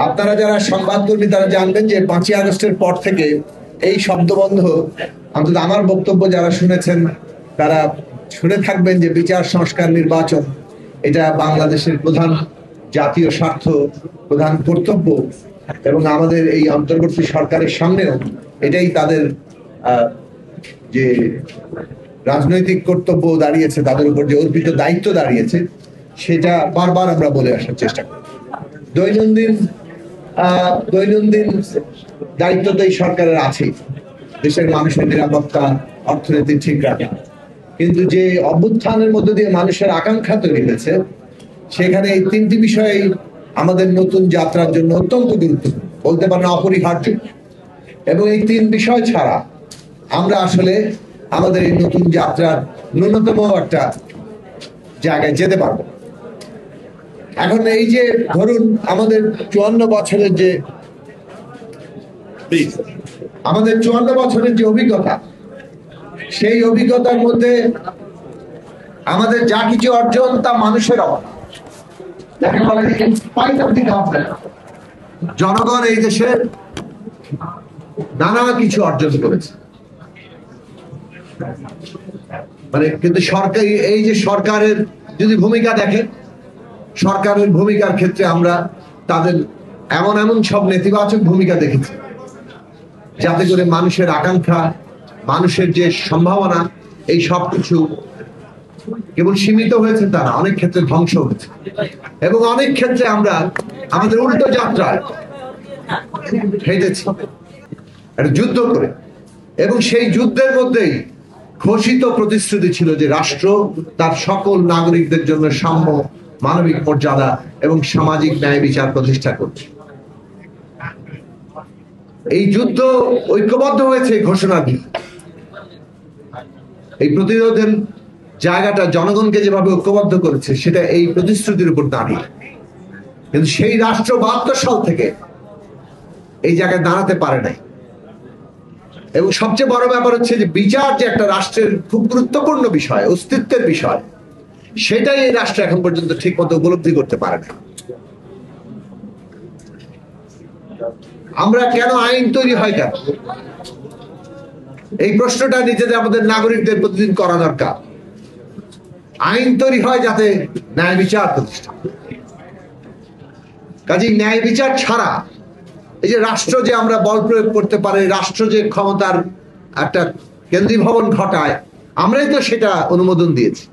আপনারা যারা সংবাদকর্মী তারা জানবেন যে 5ই আগস্টের পর থেকে এই শব্দবন্ধ, অন্তত আমার বক্তব্য যারা শুনেছেন তারা শুনে থাকবেন যে বিচার সংস্কার নির্বাচন এটা বাংলাদেশের প্রধান জাতীয় স্বার্থ, প্রধান কর্তব্য, এবং আমাদের এই অন্তর্বর্তী সরকারের সামনেও এটাই তাদের যে রাজনৈতিক কর্তব্য দাঁড়িয়েছে, তাদের উপর যে অর্পিত দায়িত্ব দাঁড়িয়েছে, সেটা বারবার আমরা বলে আসার চেষ্টা করি। দৈনন্দিন দায়িত্ব তো এই সরকারের আছেই, দেশের মানুষের নিরাপত্তা, অর্থনীতি ঠিক রাখা, কিন্তু যে অভ্যুত্থানের মধ্য দিয়ে মানুষের আকাঙ্ক্ষা তৈরি হয়েছে, সেখানে এই 3টি বিষয় আমাদের নতুন যাত্রার জন্য অত্যন্ত গুরুত্বপূর্ণ, বলতে পারেন অপরিহার্য। এবং এই 3 বিষয় ছাড়া আমরা আসলে আমাদের এই নতুন যাত্রার ন্যূনতম একটা জায়গায় যেতে পারবো। এখন এই যে ধরুন আমাদের 54 বছরের যে অভিজ্ঞতা, সেই অভিজ্ঞতার মধ্যে আমাদের যা কিছু অর্জন তা মানুষের জনগণ এই দেশে নানা কিছু অর্জন করেছে, কিন্তু সরকার, এই যে সরকারের যদি ভূমিকা দেখেন, সরকারের ভূমিকার ক্ষেত্রে আমরা তাদের এমন সব নেতিবাচক ভূমিকা দেখেছি, যাতে করে মানুষের আকাঙ্ক্ষা, মানুষের যে সম্ভাবনা, এই সব কিছু কেবল সীমিত হয়েছে, তারা অনেক ক্ষেত্রে ধ্বংস হয়েছে। এবং অনেক ক্ষেত্রে আমরা আমাদের উল্টো যাত্রায় হেঁটেছি একটা যুদ্ধ করে, এবং সেই যুদ্ধের মধ্যেই ঘোষিত প্রতিশ্রুতি ছিল যে রাষ্ট্র তার সকল নাগরিকদের জন্য সাম্য, মানবিক মর্যাদা এবং সামাজিক ন্যায় বিচার প্রতিষ্ঠা করছে। এই যুদ্ধ ঐক্যবদ্ধ হয়েছে ঘোষণা দিয়ে। এই প্রতিরোধের জায়গাটা জনগণকে যেভাবে ঐক্যবদ্ধ করেছে, সেটা এই প্রতিশ্রুতির উপর দাঁড়িয়ে। কিন্তু সেই রাষ্ট্র 72 সাল থেকে এই জায়গায় দাঁড়াতে পারে নাই। এবং সবচেয়ে বড় ব্যাপার হচ্ছে যে বিচার যে একটা রাষ্ট্রের খুব গুরুত্বপূর্ণ বিষয়, অস্তিত্বের বিষয়, সেটাই এই রাষ্ট্র এখন পর্যন্ত ঠিক মতো উপলব্ধি করতে পারে না। আমরা কেন আইন তৈরি হয়, কেন এই প্রশ্নটা নিজেদের আমাদের নাগরিকদের প্রতিদিন করা দরকার। আইন তৈরি হয় যাতে ন্যায় বিচার প্রতিষ্ঠা, কাজেই ন্যায় বিচার ছাড়া এই যে রাষ্ট্র যে আমরা বল প্রয়োগ করতে পারি, রাষ্ট্র যে ক্ষমতার একটা কেন্দ্রীভবন ঘটায়, আমরাই তো সেটা অনুমোদন দিয়েছি,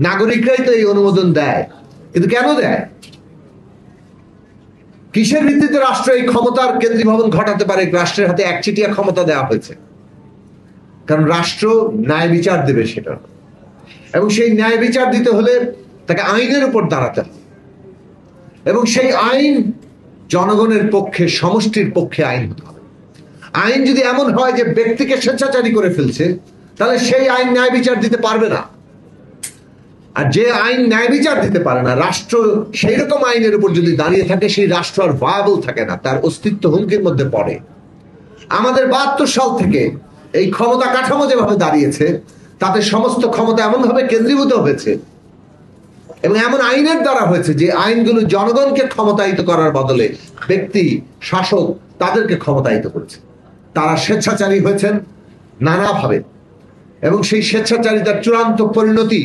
নাগরিকরাই তো এই অনুমোদন দেয়। কিন্তু কেন দেয়? কিসের ভিত্তিতে রাষ্ট্র এই ক্ষমতার কেন্দ্রীভবন ঘটাতে পারে? রাষ্ট্রের হাতে একচেটিয়া ক্ষমতা দেওয়া হয়েছে, কারণ রাষ্ট্র ন্যায় বিচার দেবে সেটা, এবং সেই ন্যায় বিচার দিতে হলে তাকে আইনের উপর দাঁড়াতে হবে, এবং সেই আইন জনগণের পক্ষে, সমষ্টির পক্ষে আইন হতে হবে। আইন যদি এমন হয় যে ব্যক্তিকে স্বেচ্ছাচারী করে ফেলছে, তাহলে সেই আইন ন্যায় বিচার দিতে পারবে না। আর যে আইন ন্যায় বিচার দিতে পারে না, রাষ্ট্র সেই রকম আইনের উপর যদি দাঁড়িয়ে থাকে, সেই রাষ্ট্র আর ভায়াবল থাকে না, তার অস্তিত্ব হুমকির মধ্যে পড়ে। আমাদের 72 সাল থেকে এই ক্ষমতা কাঠামো যেভাবে দাঁড়িয়েছে, তাতে সমস্ত ক্ষমতা এমন ভাবে কেন্দ্রীভূত হয়েছে এবং এমন আইনের দ্বারা হয়েছে যে আইনগুলো জনগণকে ক্ষমতায়িত করার বদলে ব্যক্তি, শাসক তাদেরকে ক্ষমতায়িত করেছে। তারা স্বেচ্ছাচারী হয়েছেন নানাভাবে, এবং সেই স্বেচ্ছাচারিতার চূড়ান্ত পরিণতি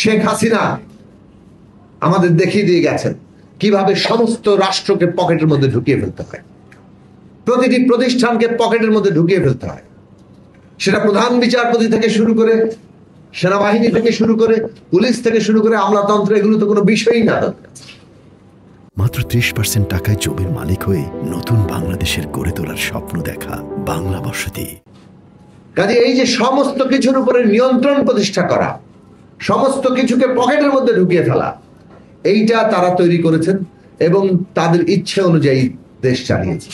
শেখ হাসিনা আমাদের দেখিয়ে দিয়ে গেছেন, কিভাবে সমস্ত রাষ্ট্রকে পকেটের মধ্যে ঢুকিয়ে ফেলতে হয়, প্রতিটি প্রতিষ্ঠানকে পকেটের মধ্যে ঢুকিয়ে ফেলতে হয়। সেটা প্রধান বিচারপতি থেকে শুরু করে, সেনাবাহিনী থেকে শুরু করে, পুলিশ থেকে শুরু করে, আমলাতন্ত্র, এগুলো তো কোনো বিষয়ই না। মাত্র 30% টাকায় জমির মালিক হয়ে নতুন বাংলাদেশের গড়ে তোলার স্বপ্ন দেখা বাংলা বসতি। কাজে এই যে সমস্ত কিছুর উপরে নিয়ন্ত্রণ প্রতিষ্ঠা করা, সমস্ত কিছুকে পকেটের মধ্যে ঢুকিয়ে ফেলা, এইটা তারা তৈরি করেছেন এবং তাদের ইচ্ছে অনুযায়ী দেশ চালিয়েছে।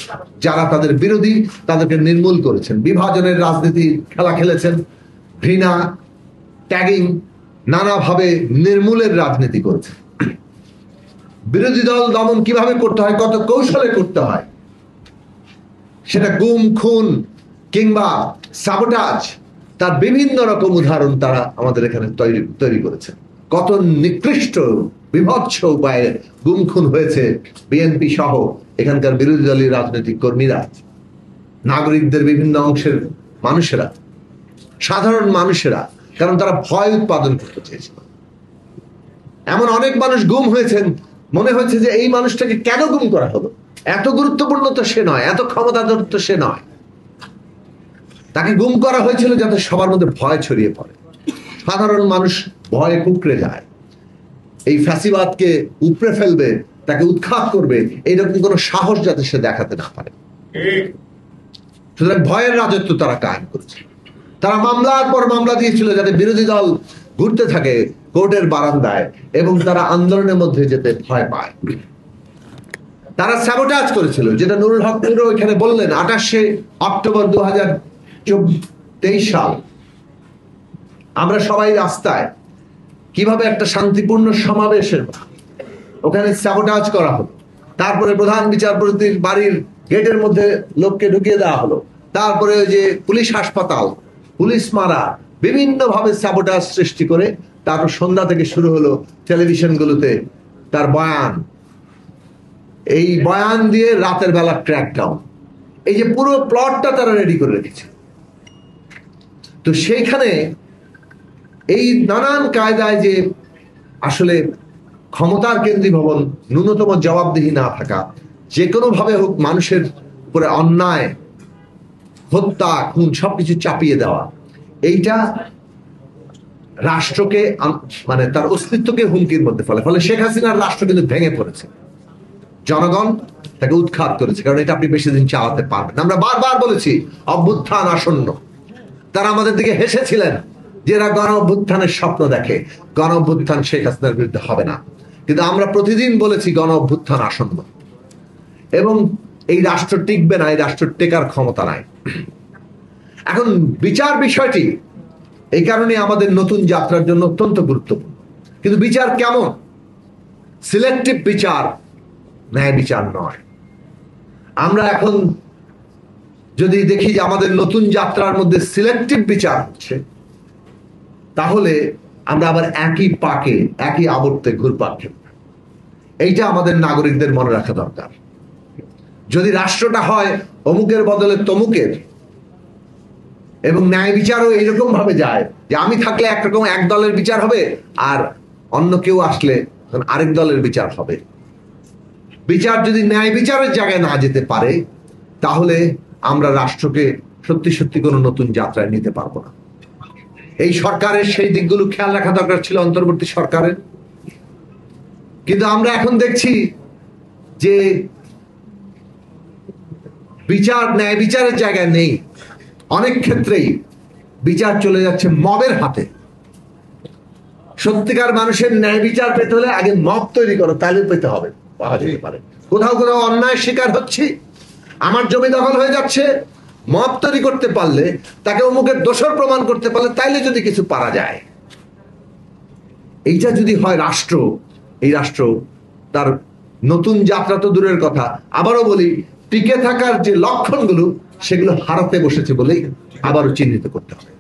যারা তাদের বিরোধী, তাদেরকে নির্মূল করেছেন, বিভাজনের রাজনীতি খেলা খেলেছেন, ঘৃণা, ট্যাগিং, নানাভাবে নির্মূলের রাজনীতি করেছেন। বিরোধী দল দমন কিভাবে করতে হয়, কত কৌশলে করতে হয়, সেটা গুম, খুন কিংবা সাবোটাজ, তার বিভিন্ন রকম উদাহরণ তারা আমাদের এখানে তৈরি করেছেন। কত নিকৃষ্ট বিভৎস উপায়ে গুম খুন হয়েছে বিএনপি সহ এখানকার বিরোধী দলীয় রাজনৈতিক কর্মীরা, নাগরিকদের বিভিন্ন অংশের মানুষেরা, সাধারণ মানুষেরা, কারণ তারা ভয় উৎপাদন করতে চেয়েছিল। এমন অনেক মানুষ গুম হয়েছেন, মনে হয়েছে যে এই মানুষটাকে কেন গুম করা হলো, এত গুরুত্বপূর্ণ তো সে নয়, এত ক্ষমতাধর তো সে নয়। তাকে গুম করা হয়েছিল যাতে সবার মধ্যে ভয় ছড়িয়ে পড়ে, সাধারণ মানুষ ভয়ে কুঁকড়ে যায়, এই ফ্যাসিবাদকে উপড়ে ফেলবে, তাকে উৎখাত করবে, এইরকম কোনো সাহস যাতে সে দেখাতে না পারে। সুতরাং ভয়ের রাজত্ব তারা কায়েম করেছে। তারা মামলার পর মামলা দিয়েছিল যাতে বিরোধী দল ঘুরতে থাকে কোর্টের বারান্দায় এবং তারা আন্দোলনের মধ্যে যেতে ভয় পায়। তারা স্যাবোটাজ করেছিল, যেটা নুরুল হক নুরও এখানে বললেন। 28শে অক্টোবর 2023 সাল আমরা সবাই রাস্তায়, কিভাবে একটা শান্তিপূর্ণ সমাবেশের ওখানে স্যাবোটাজ করা হলো। তারপরে প্রধান বিচারপতির বাড়ির গেটের মধ্যে লোককে ঢুকিয়ে দেওয়া হলো। তারপরে ওই যে পুলিশ হাসপাতাল, পুলিশ মারা, বিভিন্ন ভাবে স্যাবোটাজ সৃষ্টি করে তারপর সন্ধ্যা থেকে শুরু হলো টেলিভিশনগুলোতে তার বয়ান। এই বয়ান দিয়ে রাতের বেলা ক্র্যাকডাউন, এই যে পুরো প্লটটা তারা রেডি করে রেখেছে। তো সেইখানে এই নানান কায়দায় যে আসলে ক্ষমতার কেন্দ্রীভবন, ন্যূনতম জবাবদিহি না থাকা, যে কোনো ভাবে হোক মানুষের উপরে অন্যায়, হত্যা, খুন সবকিছু চাপিয়ে দেওয়া, এইটা রাষ্ট্রকে মানে তার অস্তিত্বকে হুমকির মধ্যে ফেলে। ফলে শেখ হাসিনার রাষ্ট্র কিন্তু ভেঙে পড়েছে, জনগণ তাকে উৎখাত করেছে, কারণ এটা আপনি বেশি দিন চালাতে পারবেন। আমরা বারবার বলেছি অভ্যুত্থান আসন্ন। তারা আমাদের দিকে হেসেছিলেন যে এরা গণ অভ্যুত্থানের স্বপ্ন দেখে, গণ অভ্যুত্থান শেখ হাসিনার বিরুদ্ধে হবে না। কিন্তু আমরা প্রতিদিন বলেছি গণ অভ্যুত্থান আসন্ন এবং এই রাষ্ট্র টিকবে না, এই রাষ্ট্র টেকার ক্ষমতা নাই। এখন বিচার বিষয়টি এই কারণে আমাদের নতুন যাত্রার জন্য অত্যন্ত গুরুত্বপূর্ণ। কিন্তু বিচার কেমন? সিলেক্টিভ বিচার, ন্যায় বিচার নয়। আমরা এখন যদি দেখি যে আমাদের নতুন যাত্রার মধ্যে সিলেক্টিভ বিচার হচ্ছে, তাহলে আমরা আবার একই পাকে, একই আবর্তে ঘুরপাক খেলব। এইটা আমাদের নাগরিকদের মনে রাখা দরকার। যদি রাষ্ট্রটা হয় অমুকের বদলে তমুকের, এবং ন্যায় বিচারও এইরকম ভাবে যায় যে আমি থাকলে একরকম এক দলের বিচার হবে, আর অন্য কেউ আসলে আরেক দলের বিচার হবে। বিচার যদি ন্যায় বিচারের জায়গায় না যেতে পারে, তাহলে আমরা রাষ্ট্রকে সত্যি সত্যি কোনো নতুন যাত্রায় নিতে পারবো না। এই সরকারের সেই দিকগুলো খেয়াল রাখা দরকার ছিল, অন্তর্বর্তী সরকারের। কিন্তু আমরা এখন দেখছি যে বিচার ন্যায় বিচারের জায়গায় নেই। অনেক ক্ষেত্রেই বিচার চলে যাচ্ছে মবের হাতে। সত্যিকার মানুষের ন্যায় বিচার পেতে হলে আগে মব তৈরি করো, তাহলে পেতে হবে, পাওয়া যেতে পারে। কোথাও কোথাও অন্যায় শিকার হচ্ছি, আমার জমি দখল হয়ে যাচ্ছে, মব তৈরি করতে পারলে, তাকে অমুকের দোষর প্রমাণ করতে পারলে, তাইলে যদি কিছু পারা যায়। এইটা যদি হয় রাষ্ট্র, এই রাষ্ট্র তার নতুন যাত্রা তো দূরের কথা, আবারও বলি টিকে থাকার যে লক্ষণগুলো, সেগুলো হারাতে বসেছে বলেই আবারও চিহ্নিত করতে হবে।